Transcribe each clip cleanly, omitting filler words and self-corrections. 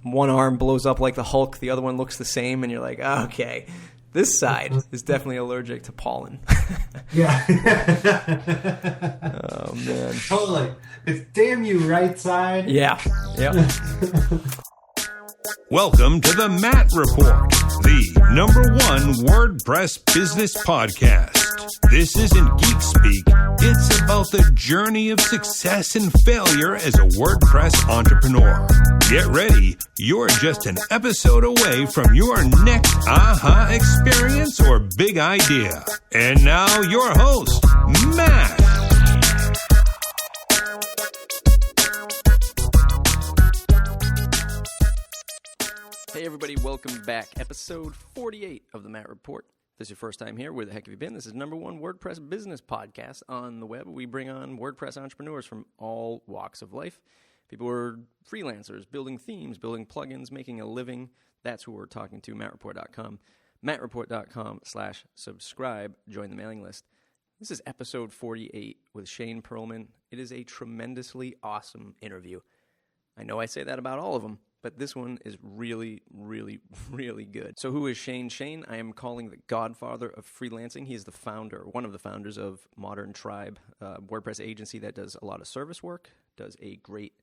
one arm blows up like the Hulk, the other one looks the same, and you're like, okay, this side is definitely allergic to pollen. Yeah. Oh, man. Totally. It's damn you right side. Yeah. Yep. Welcome to the Matt Report, the #1 WordPress business podcast. This isn't geek speak. It's about the journey of success and failure as a WordPress entrepreneur. Get ready. You're just an episode away from your next aha experience or big idea. And now your host, Matt. Hey everybody, welcome back. Episode 48 of the Matt Report. If this is your first time here, where the heck have you been? This is #1 WordPress business podcast on the web. We bring on WordPress entrepreneurs from all walks of life. People who are freelancers, building themes, building plugins, making a living. That's who we're talking to, mattreport.com. mattreport.com/subscribe. Join the mailing list. This is episode 48 with Shane Pearlman. It is a tremendously awesome interview. I know I say that about all of them, but this one is really, really, really good. So who is Shane? Shane, I am calling the Godfather of Freelancing. He is the founder, one of the founders of Modern Tribe, a WordPress agency that does a lot of service work, does a great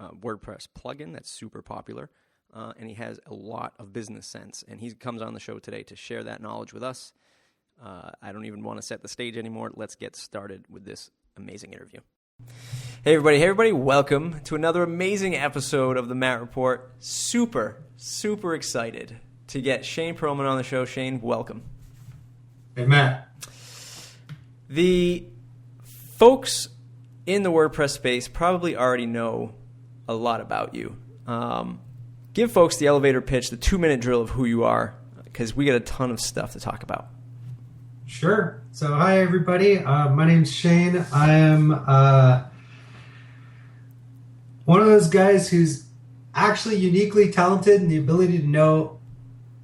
WordPress plugin that's super popular, and he has a lot of business sense. And he comes on the show today to share that knowledge with us. I don't even want to set the stage anymore. Let's get started with this amazing interview. Hey everybody, welcome to another amazing episode of the Matt Report. Super excited to get Shane Pearlman on the show. Shane, welcome. Hey, Matt. The folks in the WordPress space probably already know a lot about you. Give folks the elevator pitch, the 2-minute drill of who you are, because we got a ton of stuff to talk about. Sure. So, hi, everybody. My name's Shane. I am one of those guys who's actually uniquely talented in the ability to know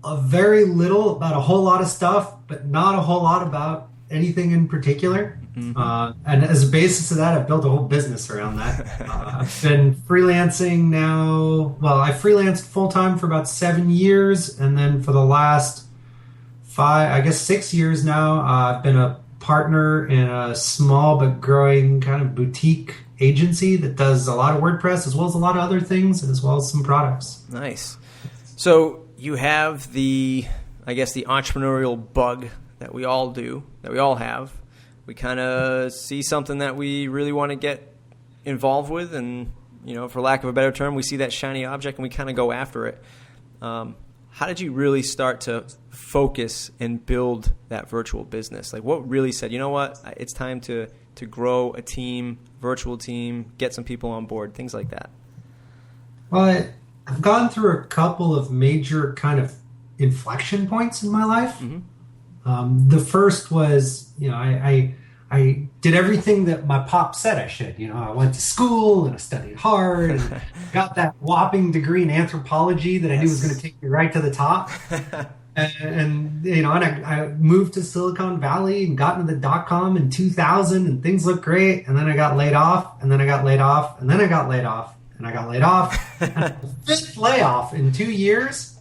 a very little about a whole lot of stuff, but not a whole lot about anything in particular. Mm-hmm. And as a basis of that, I've built a whole business around that. I've been freelancing now. Well, I freelanced full-time for about 7 years, and then for the last 6 years now, I've been a partner in a small but growing kind of boutique agency that does a lot of WordPress as well as a lot of other things, as well as some products. Nice. So you have the entrepreneurial bug that we all do, that we all have. We kind of see something that we really want to get involved with, and, for lack of a better term, we see that shiny object and we kind of go after it. How did you really start to focus and build that virtual business? Like, what really said, you know what, it's time to grow a team, virtual team, get some people on board, things like that? Well, I've gone through a couple of major kind of inflection points in my life. Mm-hmm. The first was, I did everything that my pop said I should. I went to school and I studied hard and got that whopping degree in anthropology that I knew was going to take me right to the top. and I moved to Silicon Valley and got into the .com in 2000, and things looked great. And then I got laid off, and then I got laid off, and then I got laid off, and I got laid off. And the 5th layoff in 2 years,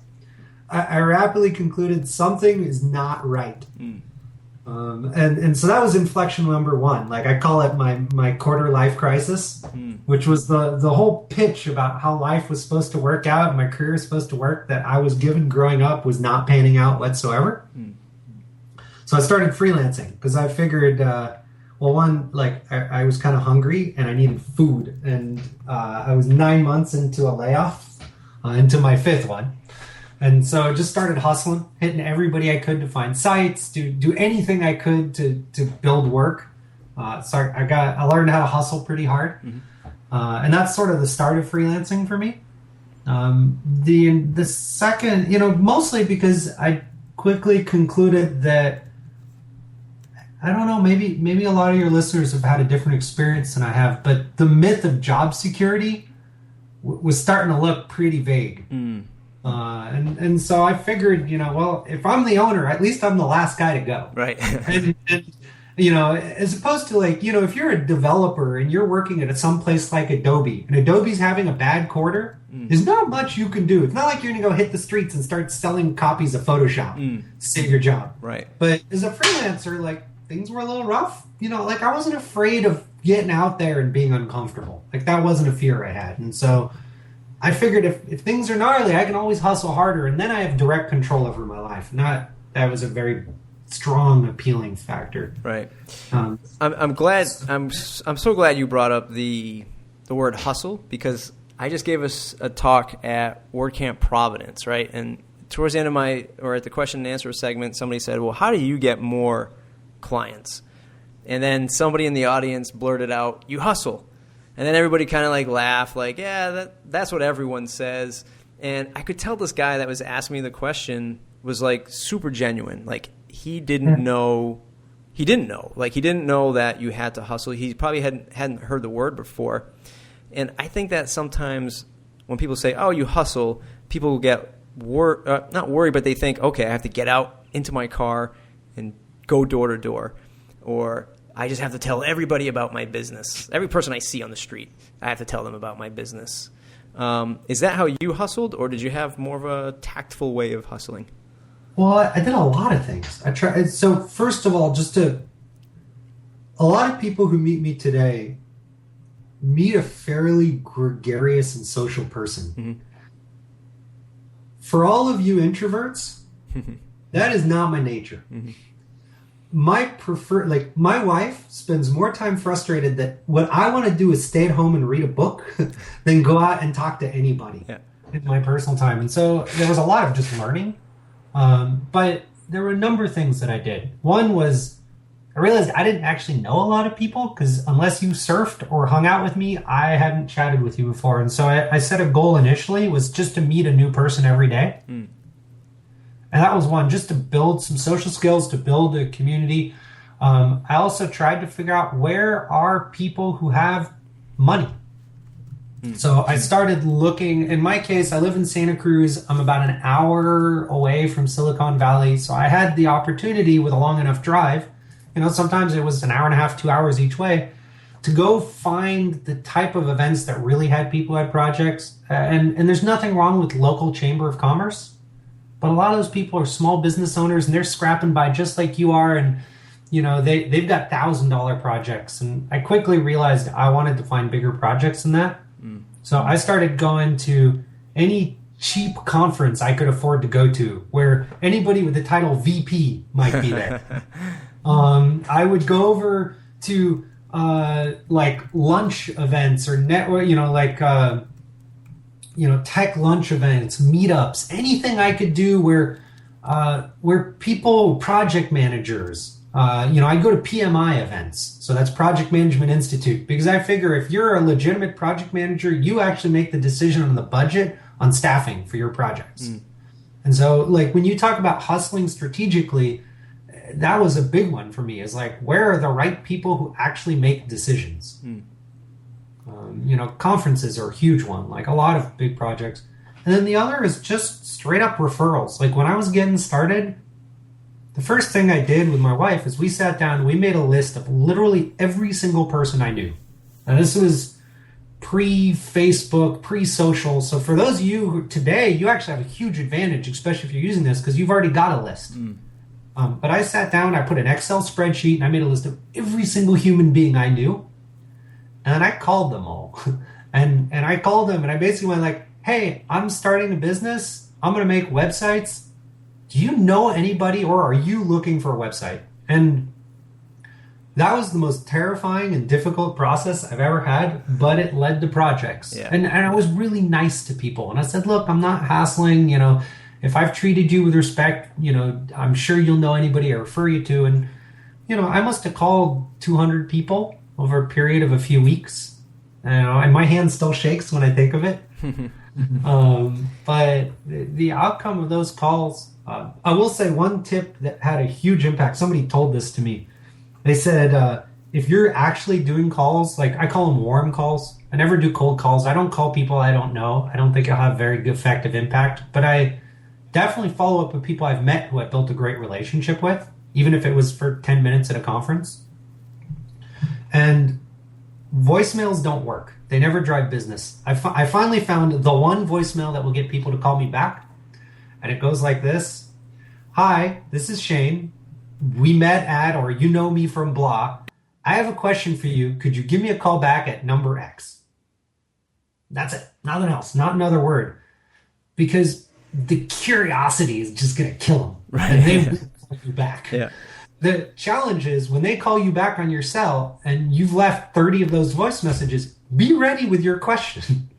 I rapidly concluded something is not right. Mm. And so that was inflection number 1. Like, I call it my quarter life crisis, which was the whole pitch about how life was supposed to work out and my career was supposed to work that I was given growing up was not panning out whatsoever. So I started freelancing because I figured, I was kind of hungry and I needed food. And I was 9 months into a layoff, into my 5th one. And so I just started hustling, hitting everybody I could to find sites, do anything I could to build work. So I learned how to hustle pretty hard. Mm-hmm. And that's sort of the start of freelancing for me. The second, mostly because I quickly concluded that, I don't know, maybe a lot of your listeners have had a different experience than I have, but the myth of job security was starting to look pretty vague. Mm. And so I figured, if I'm the owner, at least I'm the last guy to go. Right. as opposed to like, if you're a developer and you're working at some place like Adobe and Adobe's having a bad quarter, there's not much you can do. It's not like you're going to go hit the streets and start selling copies of Photoshop to save your job. Right. But as a freelancer, like things were a little rough. Like I wasn't afraid of getting out there and being uncomfortable. Like that wasn't a fear I had. And so I figured if things are gnarly, I can always hustle harder. And then I have direct control over my life. That was a very strong appealing factor. Right. I'm glad. I'm so glad you brought up the word hustle, because I just gave us a talk at WordCamp Providence, right? And towards the end of at the question and answer segment, somebody said, well, how do you get more clients? And then somebody in the audience blurted out, you hustle. And then everybody kind of like laughed, like, yeah, that's what everyone says. And I could tell this guy that was asking me the question was like super genuine. Like he didn't know. Like he didn't know that you had to hustle. He probably hadn't heard the word before. And I think that sometimes when people say, oh, you hustle, people get not worried, but they think, okay, I have to get out into my car and go door to door. Or I just have to tell everybody about my business. Every person I see on the street, I have to tell them about my business. Is that how you hustled, or did you have more of a tactful way of hustling? Well, I did a lot of things. I tried. So first of all, a lot of people who meet me today meet a fairly gregarious and social person. Mm-hmm. For all of you introverts, that is not my nature. Mm-hmm. My wife spends more time frustrated that what I want to do is stay at home and read a book than go out and talk to anybody in my personal time. And so there was a lot of just learning. But there were a number of things that I did. One was I realized I didn't actually know a lot of people, because unless you surfed or hung out with me, I hadn't chatted with you before. And so I set a goal initially, was just to meet a new person every day. Mm. And that was one, just to build some social skills, to build a community. I also tried to figure out where are people who have money. Mm. So I started looking. In my case, I live in Santa Cruz. I'm about an hour away from Silicon Valley. So I had the opportunity with a long enough drive. Sometimes it was an hour and a half, 2 hours each way, to go find the type of events that really had people at projects. And there's nothing wrong with local chamber of commerce, but a lot of those people are small business owners and they're scrapping by just like you are. And, they've got $1,000 projects. And I quickly realized I wanted to find bigger projects than that. Mm. So I started going to any cheap conference I could afford to go to where anybody with the title VP might be there. I would go over to lunch events or tech lunch events, meetups, anything I could do where people, project managers, I'd go to PMI events. So that's Project Management Institute, because I figure if you're a legitimate project manager, you actually make the decision on the budget on staffing for your projects. Mm. And so when you talk about hustling strategically, that was a big one for me, is where are the right people who actually make decisions? Mm. Conferences are a huge one, a lot of big projects. And then the other is just straight up referrals. When I was getting started, the first thing I did with my wife is we sat down and we made a list of literally every single person I knew. And this was pre-Facebook, pre-social. So for those of you who today, you actually have a huge advantage, especially if you're using this, because you've already got a list. Mm. But I sat down, I put an Excel spreadsheet, and I made a list of every single human being I knew. And I called them all. and I called them, and I basically went hey, I'm starting a business. I'm going to make websites. Do you know anybody, or are you looking for a website? And that was the most terrifying and difficult process I've ever had, but it led to projects. Yeah. And I was really nice to people. And I said, look, I'm not hassling, if I've treated you with respect, I'm sure you'll know anybody I refer you to. And, I must have called 200 people over a period of a few weeks. And my hand still shakes when I think of it. But the outcome of those calls, I will say one tip that had a huge impact. Somebody told this to me. They said, if you're actually doing calls, I call them warm calls. I never do cold calls. I don't call people I don't know. I don't think it'll have very good effective impact. But I definitely follow up with people I've met who I built a great relationship with, even if it was for 10 minutes at a conference. And voicemails don't work. They never drive business. I finally found the one voicemail that will get people to call me back. And it goes like this. Hi, this is Shane. We met at, or you know me from blah. I have a question for you. Could you give me a call back at number X? That's it. Nothing else. Not another word. Because the curiosity is just going to kill them. Right. And they will call you back. Yeah. The challenge is when they call you back on your cell and you've left 30 of those voice messages, be ready with your question.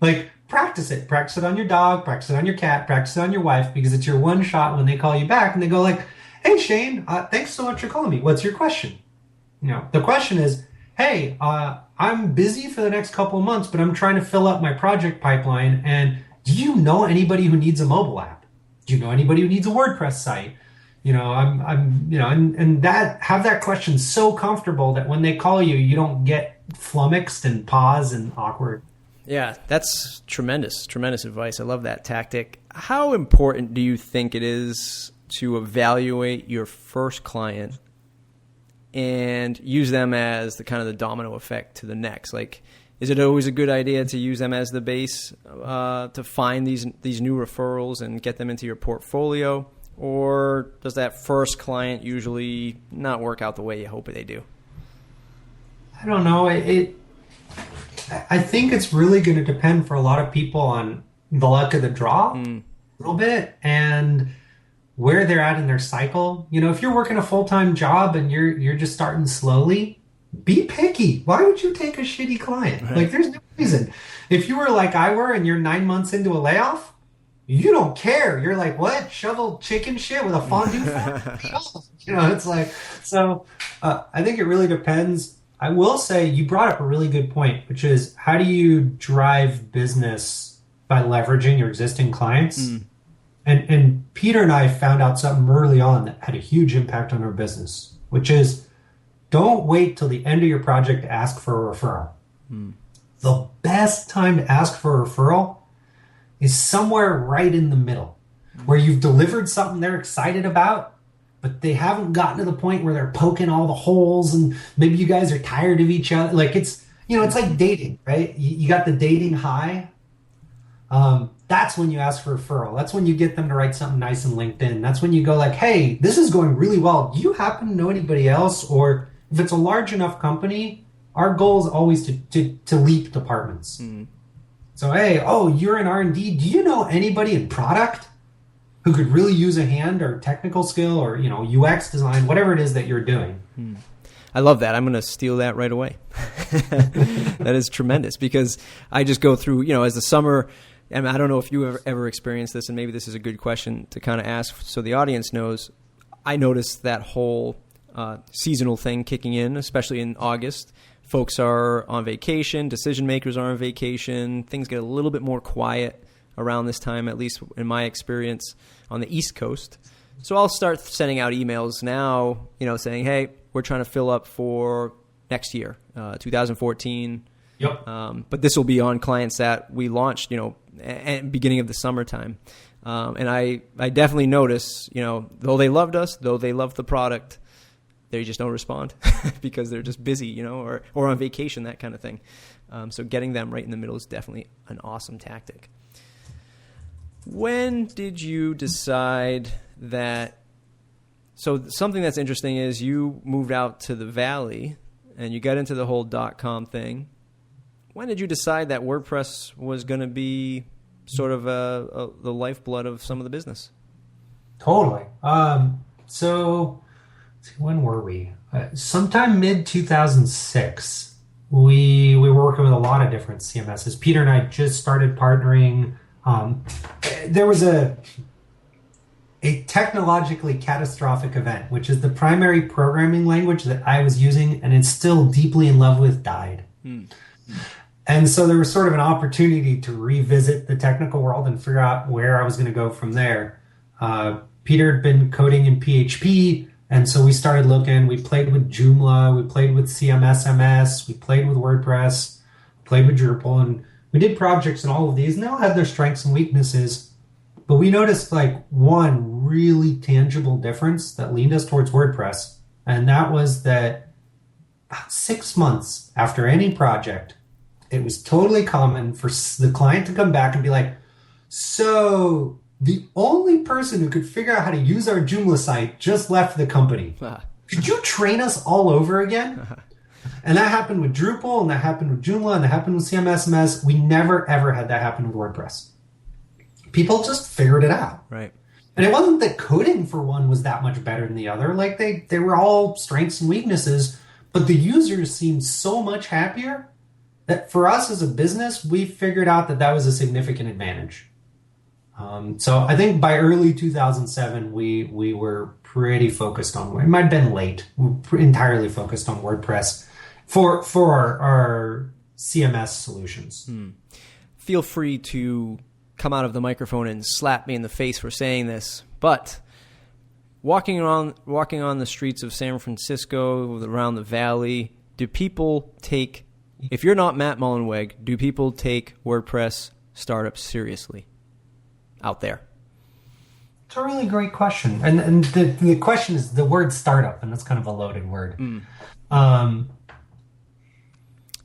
Like, practice it. Practice it on your dog, practice it on your cat, practice it on your wife, because it's your one shot when they call you back and they go like, hey, Shane, thanks so much for calling me. What's your question? You know, the question is, hey, I'm busy for the next couple of months, but I'm trying to fill up my project pipeline. And do you know anybody who needs a mobile app? Do you know anybody who needs a WordPress site? You know, and that, have that question so comfortable that when they call you, you don't get flummoxed and pause and awkward. Yeah, that's tremendous advice. I love that tactic. How important do you think it is to evaluate your first client and use them as the kind of the domino effect to the next? Like, is it always a good idea to use them as the base to find these new referrals and get them into your portfolio? Or does that first client usually not work out the way you hope they do? I don't know. I think it's really going to depend for a lot of people on the luck of the draw a little bit and where they're at in their cycle. You know, if you're working a full-time job and you're just starting slowly, be picky. Why would you take a shitty client? Right. Like, there's no reason. If you were like I were and you're 9 months into a layoff, you don't care. You're like, what? Shovel chicken shit with a fondue fork? You know, it's like, so I think it really depends. I will say you brought up a really good point, which is how do you drive business by leveraging your existing clients? And Peter and I found out something early on that had a huge impact on our business, which is don't wait till the end of your project to ask for a referral. The best time to ask for a referral is somewhere right in the middle, where you've delivered something they're excited about, but they haven't gotten to the point where they're poking all the holes and maybe you guys are tired of each other. Like, it's, you know, it's like dating, right? You got the dating high. That's when you ask for a referral. That's when you get them to write something nice in LinkedIn. That's when you go like, hey, this is going really well. Do you happen to know anybody else? Or if it's a large enough company, our goal is always to leap departments. So, hey, you're in R&D. Do you know anybody in product who could really use a hand or technical skill or, you know, UX design, whatever it is that you're doing? I love that. I'm going to steal that right away. That is tremendous because I just go through, you know, as the summer, and I don't know if you ever experienced this, and maybe this is a good question to kind of ask so the audience knows. I noticed that whole seasonal thing kicking in, especially in August. Folks are on vacation, decision makers are on vacation, things get a little bit more quiet around this time, at least in my experience on the East Coast. So I'll start sending out emails now, you know, saying, hey, we're trying to fill up for next year, 2014. Yep. But this will be on clients that we launched, you know, at beginning of the summertime. And I definitely notice, you know, though they loved us, though they loved the product, they just don't respond because they're just busy, you know, or on vacation, that kind of thing. So getting them right in the middle is definitely an awesome tactic. When did you decide that? So something that's interesting is you moved out to the Valley and you got into the whole .com thing. When did you decide that WordPress was going to be sort of the lifeblood of some of the business? Totally. So when were we? Sometime mid-2006, we were working with a lot of different CMSs. Peter and I just started partnering. There was a technologically catastrophic event, which is the primary programming language that I was using and it's still deeply in love with, died. And so there was sort of an opportunity to revisit the technical world and figure out where I was going to go from there. Peter had been coding in PHP, and so we started looking. We played with Joomla, we played with CMSMS, we played with WordPress, played with Drupal, and we did projects in all of these, and they all had their strengths and weaknesses. But we noticed like one really tangible difference that leaned us towards WordPress, and that was that about 6 months after any project, it was totally common for the client to come back and be like, so the only person who could figure out how to use our Joomla site just left the company. Could you train us all over again? And that happened with Drupal, and that happened with Joomla, and that happened with CMSMS. We never, ever had that happen with WordPress. People just figured it out. Right. And it wasn't that coding for one was that much better than the other. Like they were all strengths and weaknesses, but the users seemed so much happier that for us as a business, we figured out that that was a significant advantage. So I think by early 2007, we were pretty focused on, it might have been late, we were entirely focused on WordPress for our CMS solutions. Feel free to come out of the microphone and slap me in the face for saying this, but walking on the streets of San Francisco, around the valley, do people take, if you're not Matt Mullenweg, do people take WordPress startups seriously out there? It's a really great question. And the question is the word startup, and that's kind of a loaded word.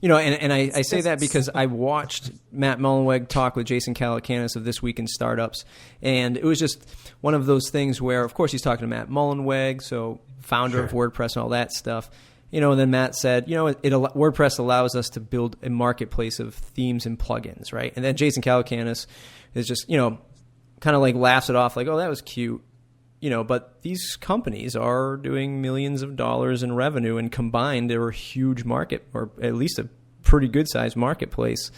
You know, and I say that because I watched Matt Mullenweg talk with Jason Calacanis of This Week in Startups, and it was just one of those things where, of course, he's talking to Matt Mullenweg, so founder of WordPress and all that stuff. You know, and then Matt said, you know, WordPress allows us to build a marketplace of themes and plugins, right? And then Jason Calacanis is just, you know, kind of like laughs it off like, oh, that was cute. You know, but these companies are doing millions of dollars in revenue, and combined, they're a huge market, or at least a pretty good-sized marketplace.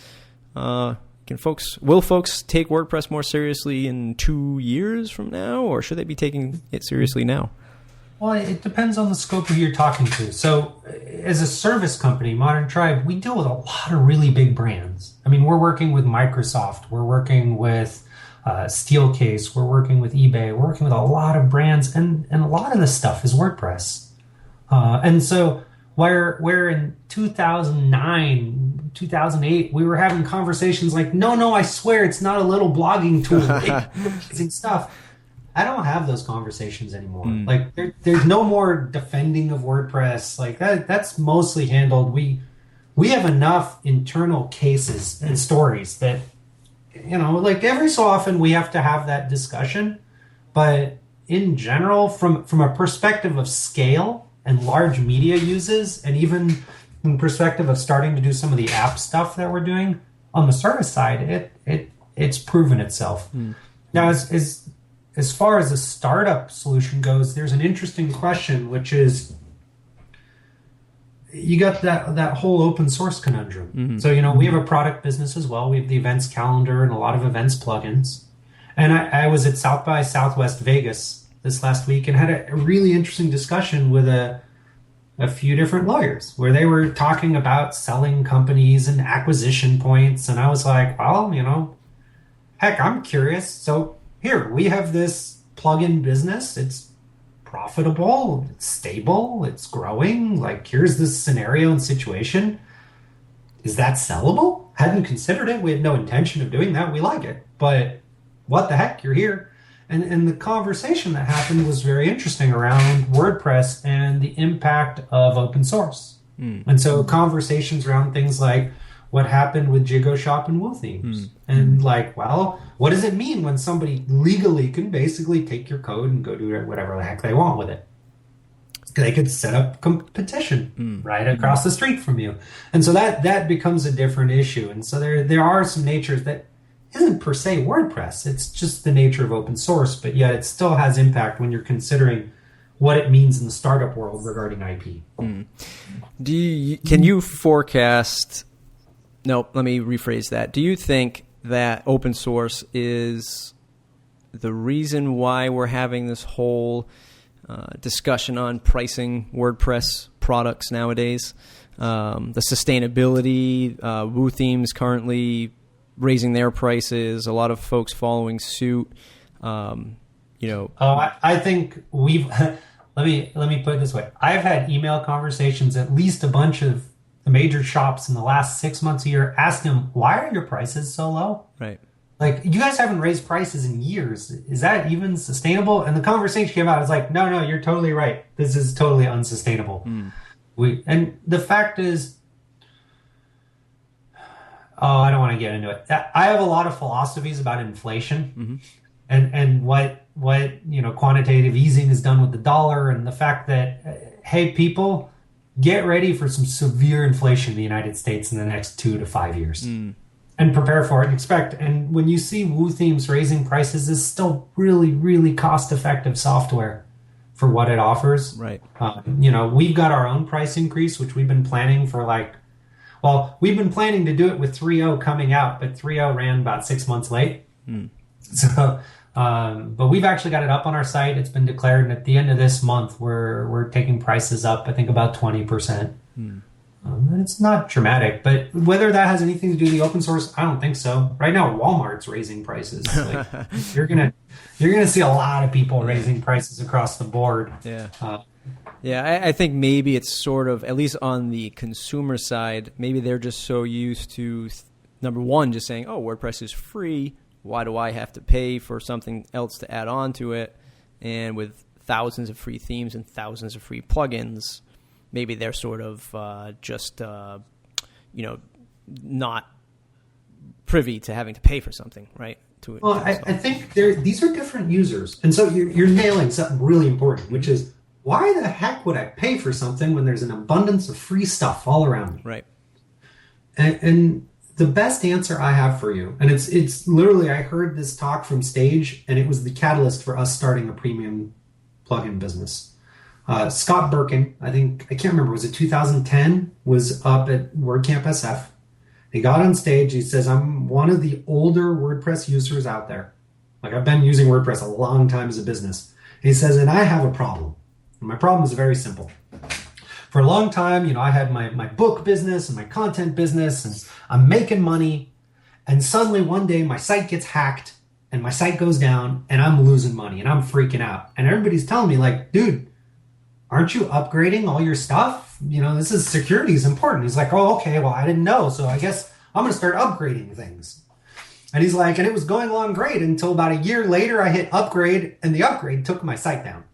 Will folks take WordPress more seriously in 2 years from now, or should they be taking it seriously now? Well, it depends on the scope of who you're talking to. So, as a service company, Modern Tribe, we deal with a lot of really big brands. I mean, we're working with Microsoft, we're working with Steelcase, we're working with eBay, we're working with a lot of brands, and a lot of this stuff is WordPress. And so where in 2009, 2008, we were having conversations like, no, I swear it's not a little blogging tool. It's amazing stuff. I don't have those conversations anymore. Like there's no more defending of WordPress. Like that's mostly handled. We have enough internal cases and stories that, you know, like every so often we have to have that discussion, but in general, from a perspective of scale and large media uses, and even from perspective of starting to do some of the app stuff that we're doing on the service side, it's proven itself. Now, as far as a startup solution goes, there's an interesting question, which is, you got that whole open source conundrum. So, you know, we have a product business as well. We have the events calendar and a lot of events plugins. And I was at South by Southwest Vegas this last week and had a really interesting discussion with a few different lawyers where they were talking about selling companies and acquisition points. And I was like, well, you know, heck, I'm curious. So here, we have this plugin business. It's profitable, it's stable, it's growing. Like, here's this scenario and situation. Is that sellable? Hadn't considered it. We had no intention of doing that. We like it. But what the heck? You're here. And the conversation that happened was very interesting around WordPress and the impact of open source. And so conversations around things like what happened with Jigo Shop and Woo Themes. And like, well, what does it mean when somebody legally can basically take your code and go do whatever the heck they want with it? They could set up competition right across the street from you. And so that becomes a different issue. And so there are some natures that isn't per se WordPress. It's just the nature of open source, but yet it still has impact when you're considering what it means in the startup world regarding IP. Can you forecast... No, let me rephrase that. Do you think that open source is the reason why we're having this whole discussion on pricing WordPress products nowadays? The sustainability, Woo Themes currently raising their prices, a lot of folks following suit. I think we've... let me put it this way. I've had email conversations, at least a bunch of the major shops in the last 6 months, a year, ask them, why are your prices so low? Right. Like, you guys haven't raised prices in years. Is that even sustainable? And the conversation came out, I was like, no, you're totally right. This is totally unsustainable. And the fact is, I don't want to get into it. I have a lot of philosophies about inflation and what quantitative easing has done with the dollar, and the fact that, hey, people, get ready for some severe inflation in the United States in the next 2 to 5 years. And prepare for it and expect. And when you see WooThemes raising prices, is still really, really cost-effective software for what it offers. Right. We've got our own price increase, which we've been planning for we've been planning to do it with 3.0 coming out, but 3.0 ran about 6 months late. So, but we've actually got it up on our site. It's been declared, and at the end of this month, we're taking prices up, I think, about 20%. It's not dramatic, but whether that has anything to do with the open source, I don't think so. Right now, Walmart's raising prices. Like, you're gonna see a lot of people raising prices across the board. I think maybe it's sort of, at least on the consumer side, maybe they're just so used to, number one, just saying, oh, WordPress is free. Why do I have to pay for something else to add on to it? And with thousands of free themes and thousands of free plugins, maybe they're sort of not privy to having to pay for something, right? I think these are different users. And so you're nailing something really important, which is, why the heck would I pay for something when there's an abundance of free stuff all around me? Right. And the best answer I have for you, and it's literally, I heard this talk from stage, and it was the catalyst for us starting a premium plugin business. Scott Birkin, I can't remember, was it 2010, was up at WordCamp SF. He got on stage, he says, I'm one of the older WordPress users out there. Like, I've been using WordPress a long time as a business. And he says, and I have a problem. And my problem is very simple. For a long time, I had my book business and my content business, and I'm making money. And suddenly one day my site gets hacked and my site goes down and I'm losing money and I'm freaking out. And everybody's telling me, like, dude, aren't you upgrading all your stuff? This is, security is important. He's like, oh, okay, well, I didn't know. So I guess I'm going to start upgrading things. And he's like, and it was going along great until about a year later, I hit upgrade, and the upgrade took my site down.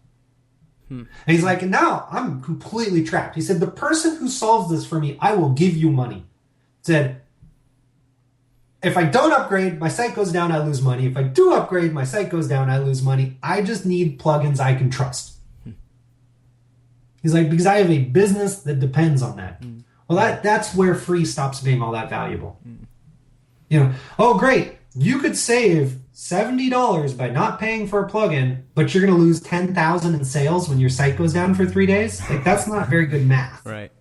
And he's like, and now I'm completely trapped. He said, the person who solves this for me, I will give you money. Said, if I don't upgrade, my site goes down, I lose money. If I do upgrade, my site goes down, I lose money. I just need plugins I can trust. He's like, because I have a business that depends on that. Well, that's where free stops being all that valuable. Oh, great. You could save $70 by not paying for a plugin, but you're going to lose 10,000 in sales when your site goes down for 3 days. Like, that's not very good math. Right.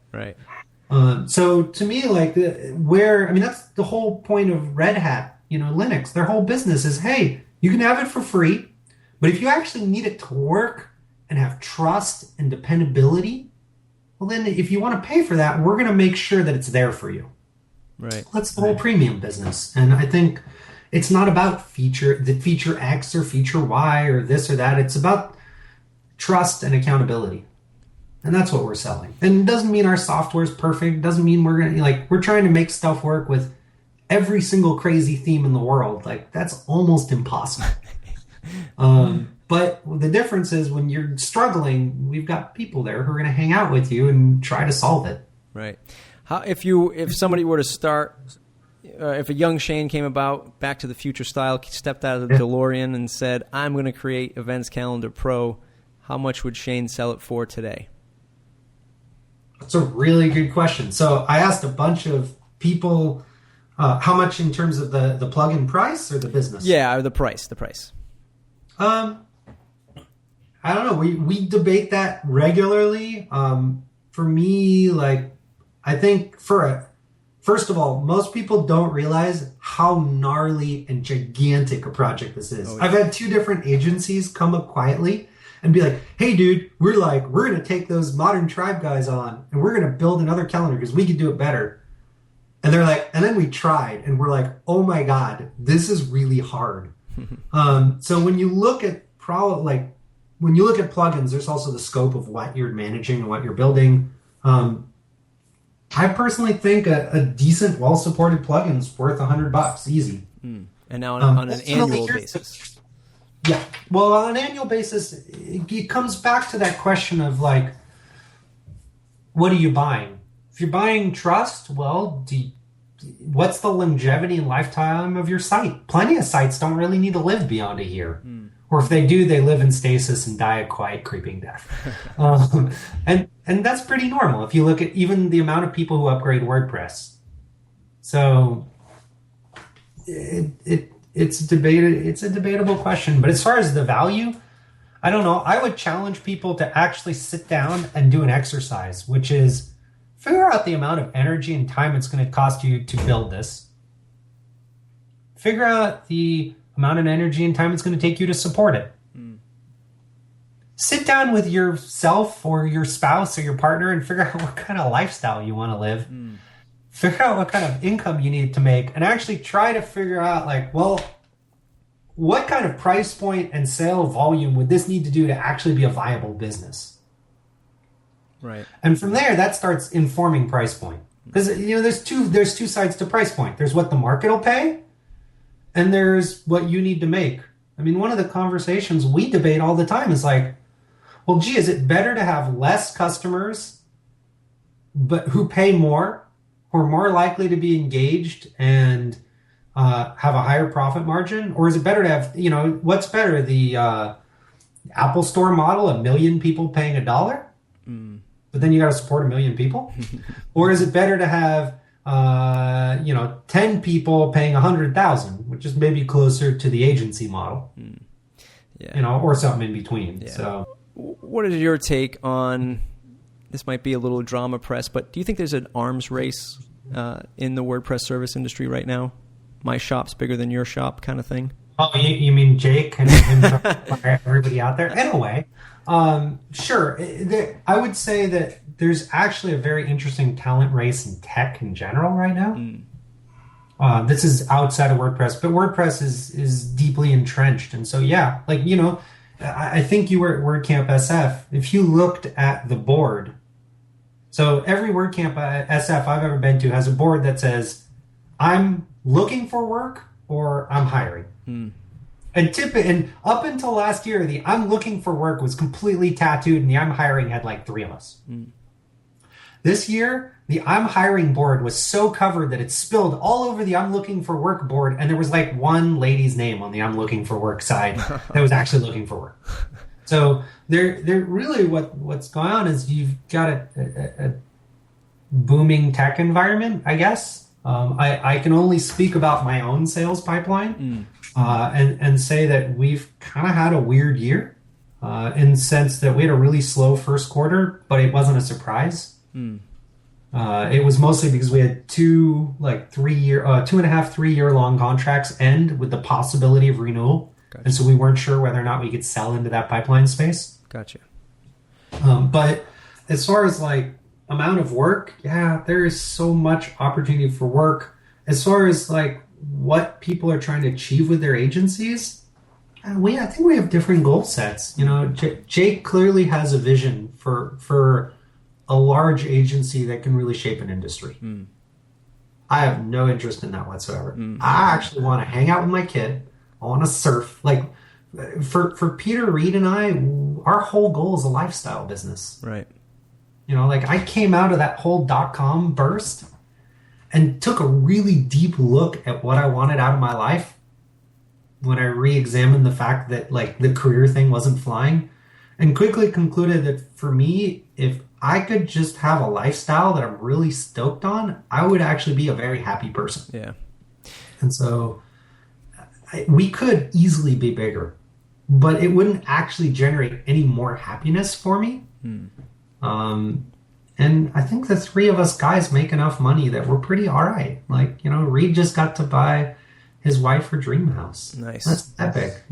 So to me, like, that's the whole point of Red Hat, Linux. Their whole business is, hey, you can have it for free, but if you actually need it to work and have trust and dependability, well, then if you want to pay for that, we're going to make sure that it's there for you. Right. That's the whole premium business. And I think it's not about feature X or feature Y or this or that. It's about trust and accountability. And that's what we're selling. And it doesn't mean our software is perfect. It doesn't mean we're trying to make stuff work with every single crazy theme in the world. Like, that's almost impossible. But the difference is, when you're struggling, we've got people there who are going to hang out with you and try to solve it. Right. If somebody were to start, if a young Shane came about, Back to the Future style, stepped out of the DeLorean and said, I'm going to create Events Calendar Pro, how much would Shane sell it for today? That's a really good question. So I asked a bunch of people, how much in terms of the plugin price or the business? Yeah, or the price. I don't know. We debate that regularly. For me, like, I think first of all, most people don't realize how gnarly and gigantic a project this is. Oh, yeah. I've had 2 different agencies come up quietly and be like, hey, dude, we're going to take those Modern Tribe guys on and we're going to build another calendar because we could do it better. And they're like, and then we tried and we're like, oh my God, this is really hard. So when you look at plugins, there's also the scope of what you're managing and what you're building. I personally think a decent, well-supported plugin is worth $100 easy. And now on an annual basis. Yeah. Well, on an annual basis, it comes back to that question of, like, what are you buying? If you're buying trust, well, what's the longevity and lifetime of your site? Plenty of sites don't really need to live beyond a year. Or if they do, they live in stasis and die a quiet, creeping death. And that's pretty normal if you look at even the amount of people who upgrade WordPress. So it's a debatable question. But as far as the value, I don't know. I would challenge people to actually sit down and do an exercise, which is figure out the amount of energy and time it's going to cost you to build this. Figure out the amount of energy and time it's going to take you to support it. Sit down with yourself or your spouse or your partner and figure out what kind of lifestyle you want to live. Figure out what kind of income you need to make and actually try to figure out like, well, what kind of price point and sale volume would this need to do to actually be a viable business? Right. And from there, that starts informing price point. Because there's two sides to price point. There's what the market will pay, and there's what you need to make. I mean, one of the conversations we debate all the time is like, well, gee, is it better to have less customers, but who pay more, who are more likely to be engaged and have a higher profit margin? Or is it better to have, what's better, the Apple Store model, 1 million people paying $1, but then you got to support 1 million people? Or is it better to have, 10 people paying 100,000, which is maybe closer to the agency model, or something in between. Yeah. So what is your take on, this might be a little drama press, but do you think there's an arms race in the WordPress service industry right now? My shop's bigger than your shop kind of thing? Oh, you mean Jake and everybody out there? In a way. Sure. I would say that there's actually a very interesting talent race in tech in general right now. This is outside of WordPress, but WordPress is deeply entrenched. And so, yeah, I think you were at WordCamp SF. If you looked at the board, so every WordCamp SF I've ever been to has a board that says, I'm looking for work or I'm hiring. And up until last year, the I'm looking for work was completely tattooed and the I'm hiring had like 3 of us. This year, the I'm hiring board was so covered that it spilled all over the I'm looking for work board, and there was like one lady's name on the I'm looking for work side that was actually looking for work. So they're really what's going on is you've got a booming tech environment, I guess. I can only speak about my own sales pipeline and say that we've kind of had a weird year in the sense that we had a really slow first quarter, but it wasn't a surprise. It was mostly because we had 2.5, 3 year long contracts end with the possibility of renewal. Gotcha. And so we weren't sure whether or not we could sell into that pipeline space. Gotcha. But as far as like amount of work, yeah, there is so much opportunity for work. As far as like what people are trying to achieve with their agencies, I think we have different goal sets. Jake clearly has a vision for a large agency that can really shape an industry. I have no interest in that whatsoever. I actually want to hang out with my kid. I want to surf. Like for Peter Reed and I, our whole goal is a lifestyle business. Right. I came out of that whole .com burst and took a really deep look at what I wanted out of my life when I re-examined the fact that like the career thing wasn't flying, and quickly concluded that for me, if I could just have a lifestyle that I'm really stoked on, I would actually be a very happy person. Yeah. And so we could easily be bigger, but it wouldn't actually generate any more happiness for me. And I think the 3 of us guys make enough money that we're pretty all right. Like, Reed just got to buy his wife her dream house. Nice. That's epic.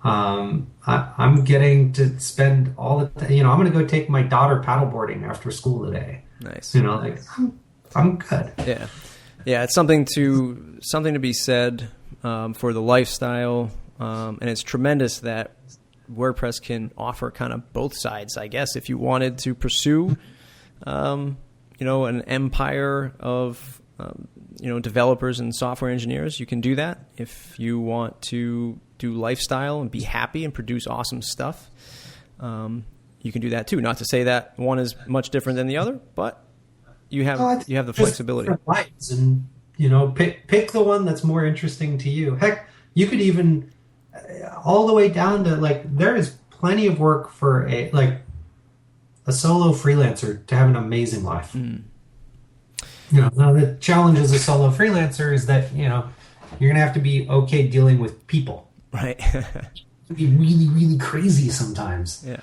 I'm getting to spend all the I'm going to go take my daughter paddleboarding after school today. Nice. I'm good. Yeah. Yeah. It's something to be said, for the lifestyle. And it's tremendous that WordPress can offer kind of both sides, I guess. If you wanted to pursue, an empire of, developers and software engineers, you can do that. If you want to do lifestyle and be happy and produce awesome stuff, you can do that too. Not to say that one is much different than the other, but you have the flexibility. Lights and pick the one that's more interesting to you. Heck, you could even all the way down to like there is plenty of work for a solo freelancer to have an amazing life. Now the challenge as a solo freelancer is that you're gonna have to be okay dealing with people. Right. It can be really, really crazy sometimes. Yeah.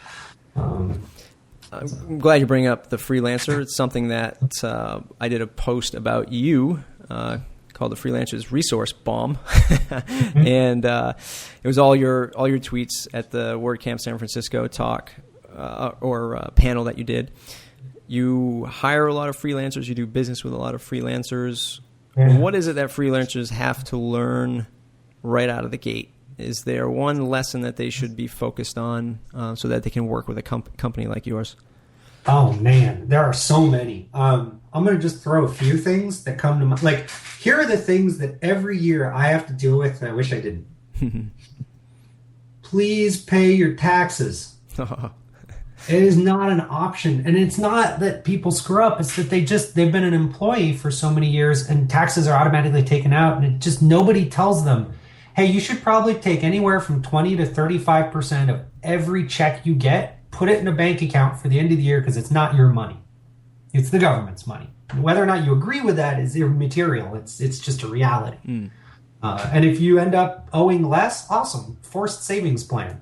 I'm glad you bring up the freelancer. It's something that I did a post about you called the Freelancers Resource Bomb, and it was all your tweets at the WordCamp San Francisco talk or panel that you did. You hire a lot of freelancers. You do business with a lot of freelancers. Yeah. What is it that freelancers have to learn right out of the gate? Is there one lesson that they should be focused on so that they can work with a company like yours? Oh, man, there are so many. I'm going to just throw a few things that come to mind. Like, here are the things that every year I have to deal with, and I wish I didn't. Please pay your taxes. It is not an option. And it's not that people screw up. It's that they've been an employee for so many years, and taxes are automatically taken out, and it just nobody tells them, hey, you should probably take anywhere from 20 to 35% of every check you get, put it in a bank account for the end of the year because it's not your money. It's the government's money. Whether or not you agree with that is immaterial. It's just a reality. And if you end up owing less, awesome. Forced savings plan.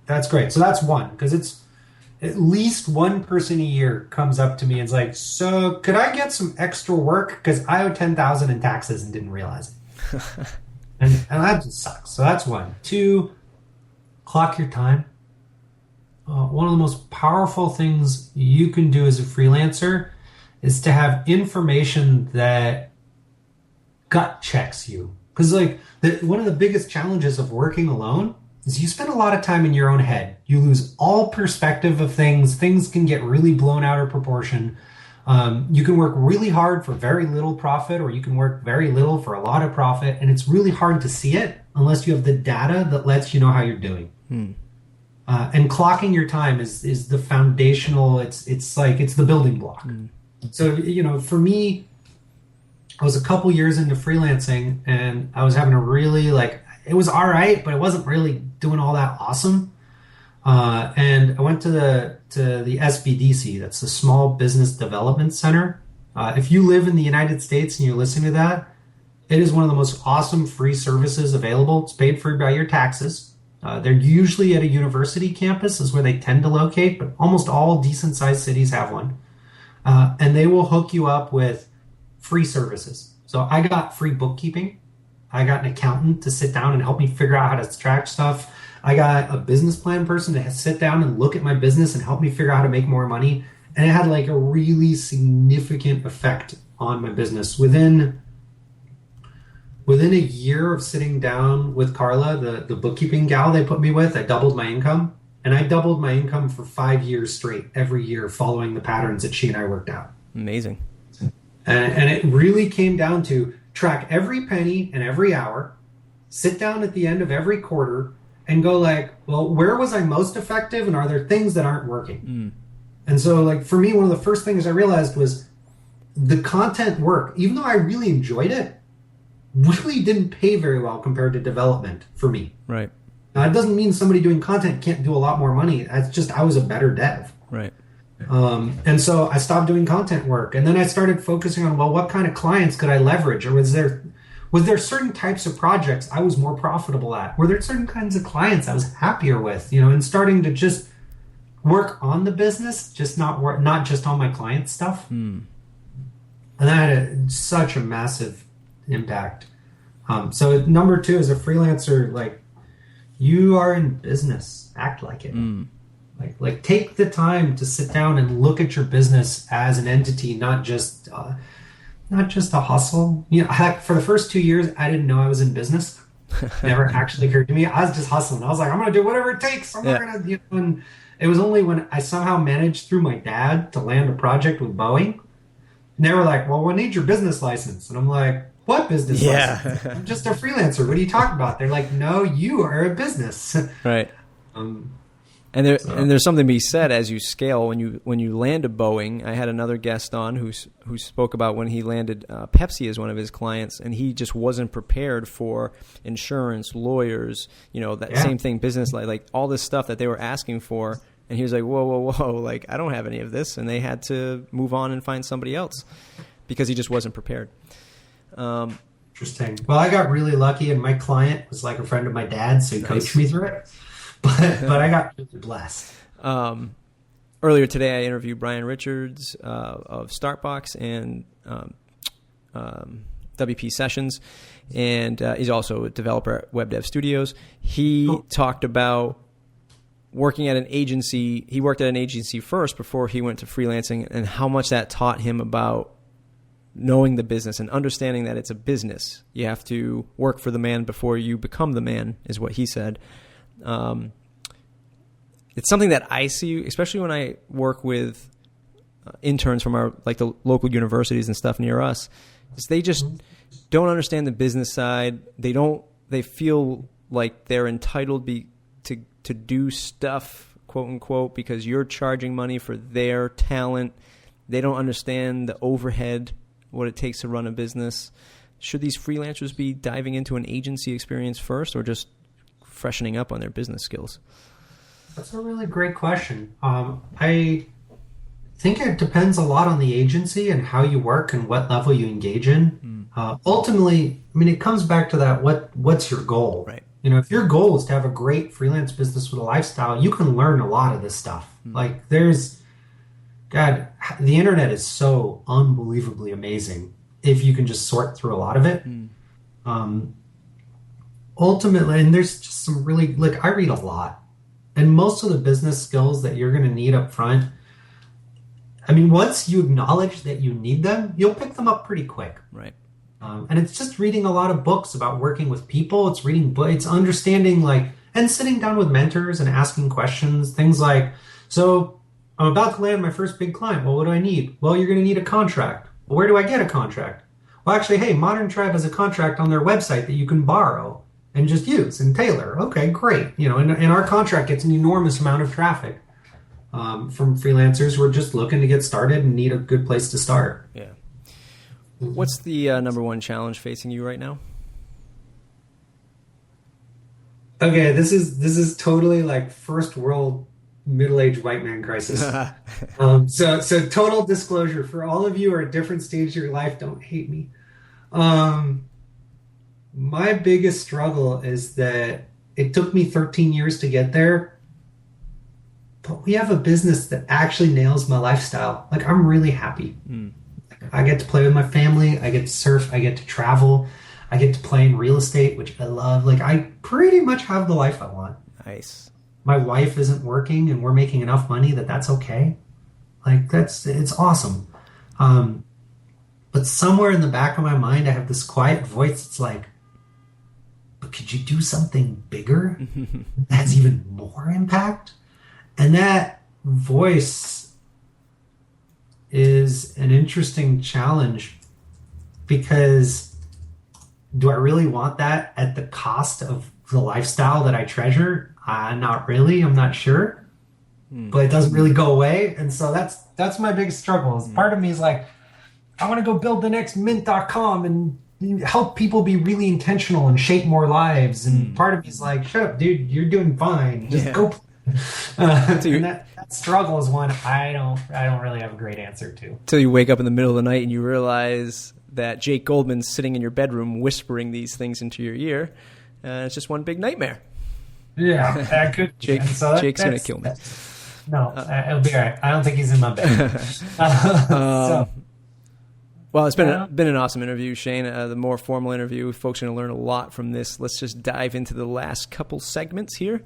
That's great. So that's one, because it's at least one person a year comes up to me and is like, so could I get some extra work? Because I owe $10,000 in taxes and didn't realize it. And that just sucks. So that's one. Two, clock your time. One of the most powerful things you can do as a freelancer is to have information that gut checks you. Because one of the biggest challenges of working alone is you spend a lot of time in your own head. You lose all perspective of things. Things can get really blown out of proportion. You can work really hard for very little profit, or you can work very little for a lot of profit. And it's really hard to see it unless you have the data that lets you know how you're doing. And clocking your time is the foundational. It's the building block. So, for me, I was a couple years into freelancing, and I was having a really it was all right, but it wasn't really doing all that awesome. And I went to the SBDC, that's the Small Business Development Center. If you live in the United States and you're listening to that, it is one of the most awesome free services available. It's paid for by your taxes. They're usually at a university campus is where they tend to locate, but almost all decent sized cities have one. And they will hook you up with free services. So I got free bookkeeping. I got an accountant to sit down and help me figure out how to track stuff. I got a business plan person to sit down and look at my business and help me figure out how to make more money. And it had a really significant effect on my business. Within a year of sitting down with Carla, the bookkeeping gal they put me with, I doubled my income. And I doubled my income for 5 years straight, every year, following the patterns that she and I worked out. Amazing. And it really came down to track every penny and every hour, sit down at the end of every quarter and go where was I most effective, and are there things that aren't working? And so for me, one of the first things I realized was the content work, even though I really enjoyed it, really didn't pay very well compared to development for me. Right. Now, it doesn't mean somebody doing content can't do a lot more money. It's just I was a better dev. Right. And so I stopped doing content work, and then I started focusing on, what kind of clients could I leverage, or was there certain types of projects I was more profitable at? Were there certain kinds of clients I was happier with? And starting to just work on the business, just not just on my client stuff. And that had such a massive impact. So number two, as a freelancer, you are in business, act like it. Take the time to sit down and look at your business as an entity, not just a hustle. For the first 2 years, I didn't know I was in business. Never actually occurred to me. I was just hustling. I was like, I'm going to do whatever it takes. I'm not going to, and it was only when I somehow managed through my dad to land a project with Boeing. And they were like, well, we need your business license. And I'm like, what business license? I'm just a freelancer. What are you talking about? They're like, no, you are a business. Right. And there's something to be said as you scale. When you land a Boeing, I had another guest on who spoke about when he landed Pepsi as one of his clients, and he just wasn't prepared for insurance, lawyers, same thing, business, like all this stuff that they were asking for. And he was like, whoa, like I don't have any of this, and they had to move on and find somebody else because he just wasn't prepared. Interesting. Well, I got really lucky, and my client was like a friend of my dad's, so he coached me through it. But I got really blessed. Earlier today, I interviewed Brian Richards of Startbox and WP Sessions, and he's also a developer at Web Dev Studios. He talked about working at an agency. He worked at an agency first before he went to freelancing, and how much that taught him about knowing the business and understanding that it's a business. You have to work for the man before you become the man, is what he said. It's something that I see, especially when I work with interns from the local universities and stuff near us, is they just don't understand the business side. They feel like they're entitled to do stuff, quote unquote, because you're charging money for their talent. They don't understand the overhead, what it takes to run a business. Should these freelancers be diving into an agency experience first, or just freshening up on their business skills? That's a really great question. I think it depends a lot on the agency and how you work and what level you engage in. Ultimately, it comes back to that, what's your goal? Right. If your goal is to have a great freelance business with a lifestyle, you can learn a lot of this stuff. The internet is so unbelievably amazing if you can just sort through a lot of it. Ultimately, and there's just some really, I read a lot. And most of the business skills that you're going to need up front, once you acknowledge that you need them, you'll pick them up pretty quick. Right. And it's just reading a lot of books about working with people. It's understanding, and sitting down with mentors and asking questions. Things like, so I'm about to land my first big client. Well, what do I need? Well, you're going to need a contract. Well, where do I get a contract? Well, actually, hey, Modern Tribe has a contract on their website that you can borrow and just use and tailor. Okay, great. And our contract gets an enormous amount of traffic from freelancers who are just looking to get started and need a good place to start. Yeah. What's the number one challenge facing you right now? Okay, this is totally first world middle-aged white man crisis. So total disclosure for all of you who are at different stages of your life, don't hate me. My biggest struggle is that it took me 13 years to get there, but we have a business that actually nails my lifestyle. I'm really happy. I get to play with my family. I get to surf. I get to travel. I get to play in real estate, which I love. I pretty much have the life I want. Nice. My wife isn't working and we're making enough money that's okay. It's awesome. But somewhere in the back of my mind, I have this quiet voice that's but could you do something bigger that has even more impact? And that voice is an interesting challenge, because do I really want that at the cost of the lifestyle that I treasure? Not really. I'm not sure. But it doesn't really go away. And so that's my biggest struggle. Part of me is I want to go build the next mint.com and help people be really intentional and shape more lives. And part of me is shut up, dude, you're doing fine. Just go. And that struggle is one I don't really have a great answer to. Until you wake up in the middle of the night and you realize that Jake Goldman's sitting in your bedroom whispering these things into your ear. It's just one big nightmare. Yeah, that could be. Jake's going to kill me. No, it'll be all right. I don't think he's in my bed. Well, it's been an awesome interview, Shane. The more formal interview, folks are going to learn a lot from this. Let's just dive into the last couple segments here.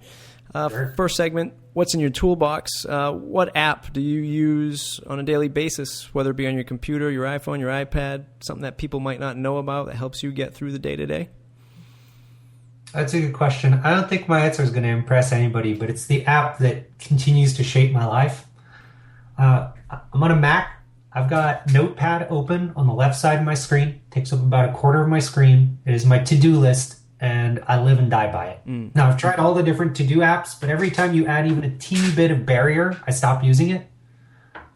Sure. First segment, what's in your toolbox? What app do you use on a daily basis, whether it be on your computer, your iPhone, your iPad, something that people might not know about that helps you get through the day-to-day? That's a good question. I don't think my answer is going to impress anybody, but it's the app that continues to shape my life. I'm on a Mac. I've got Notepad open on the left side of my screen. It takes up about a quarter of my screen. It is my to-do list. and I live and die by it. Now, I've tried all the different to-do apps, but every time you add even a teeny bit of barrier, I stop using it.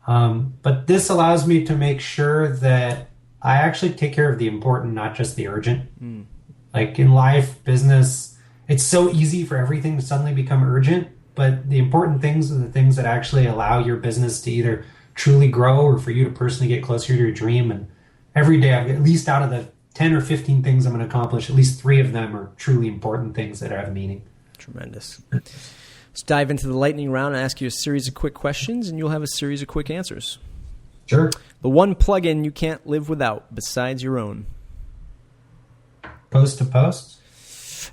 But this allows me to make sure that I actually take care of the important, not just the urgent. Like in life, business, it's so easy for everything to suddenly become urgent, but the important things are the things that actually allow your business to either truly grow or for you to personally get closer to your dream. And every day, I've at least out of the 10 or 15 things I'm going to accomplish, at least 3 of them are truly important things that have meaning. Tremendous. Let's dive into the lightning round and ask you a series of quick questions, and you'll have a series of quick answers. Sure. The one plugin you can't live without besides your own. Post to post.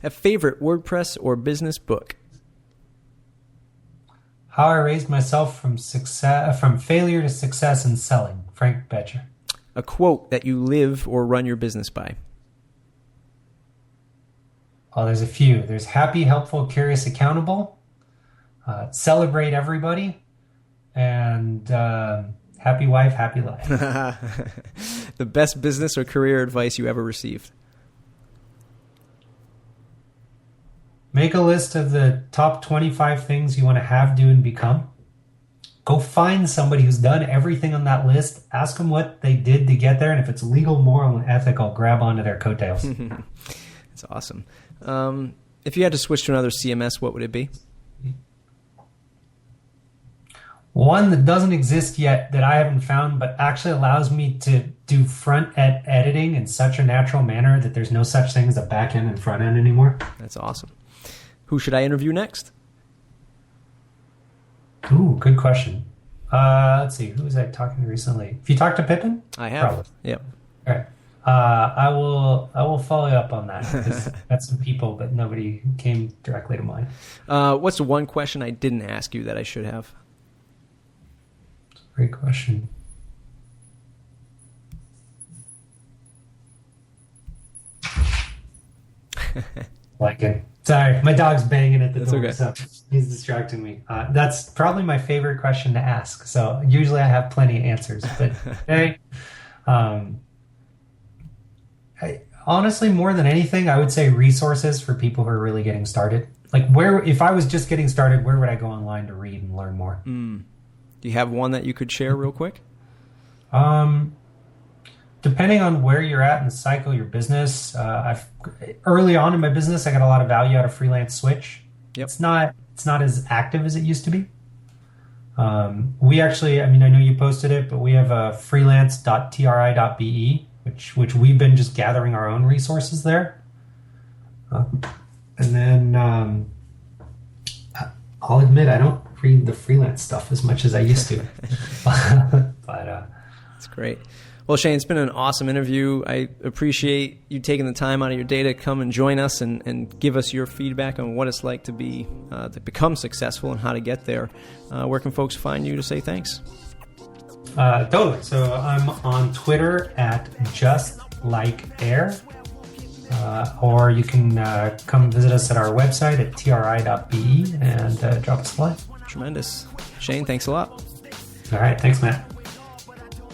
A favorite WordPress or business book. How I Raised Myself from Failure to Success in Selling, Frank Bettger. A quote that you live or run your business by. Oh, there's a few. There's happy, helpful, curious, accountable. Celebrate everybody. And happy wife, happy life. The best business or career advice you ever received. Make a list of the top 25 things you want to have, do, and become. Go find somebody who's done everything on that list. Ask them what they did to get there. And if it's legal, moral, and ethical, grab onto their coattails. That's awesome. If you had to switch to another CMS, what would it be? One that doesn't exist yet that I haven't found, but actually allows me to do front-end editing in such a natural manner that there's no such thing as a back-end and front-end anymore. That's awesome. Who should I interview next? Ooh, good question. Let's see. Who was I talking to recently? If you talked to Pippin? I have. Probably. Yep. All right. I will follow you up on that. That's some people, but nobody came directly to mind. What's the one question I didn't ask you that I should have? Great question. Like it. Sorry, my dog's banging at the door, okay. So he's distracting me. That's probably my favorite question to ask. So usually I have plenty of answers, but today, honestly, more than anything, I would say resources for people who are really getting started. Like if I was just getting started, where would I go online to read and learn more? Do you have one that you could share real quick? Depending on where you're at in the cycle of your business, early on in my business, I got a lot of value out of Freelance Switch. Yep. It's not as active as it used to be. We actually, I know you posted it, but we have a freelance.tri.be, which we've been just gathering our own resources there. And then I'll admit I don't read the freelance stuff as much as I used to. But that's great. Well, Shane, it's been an awesome interview. I appreciate you taking the time out of your day to come and join us and give us your feedback on what it's like to become successful and how to get there. Where can folks find you to say thanks? Totally. So I'm on Twitter at justlikeair, or you can come visit us at our website at tri.be and drop us a line. Tremendous. Shane, thanks a lot. All right. Thanks, Matt.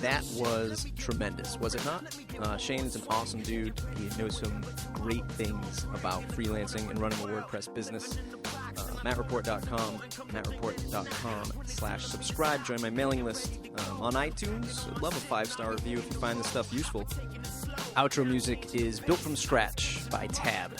That was tremendous, was it not? Shane's an awesome dude. He knows some great things about freelancing and running a WordPress business. mattreport.com/subscribe. Join my mailing list on iTunes. I'd love a 5-star review if you find this stuff useful. Outro music is Built from Scratch by Tab.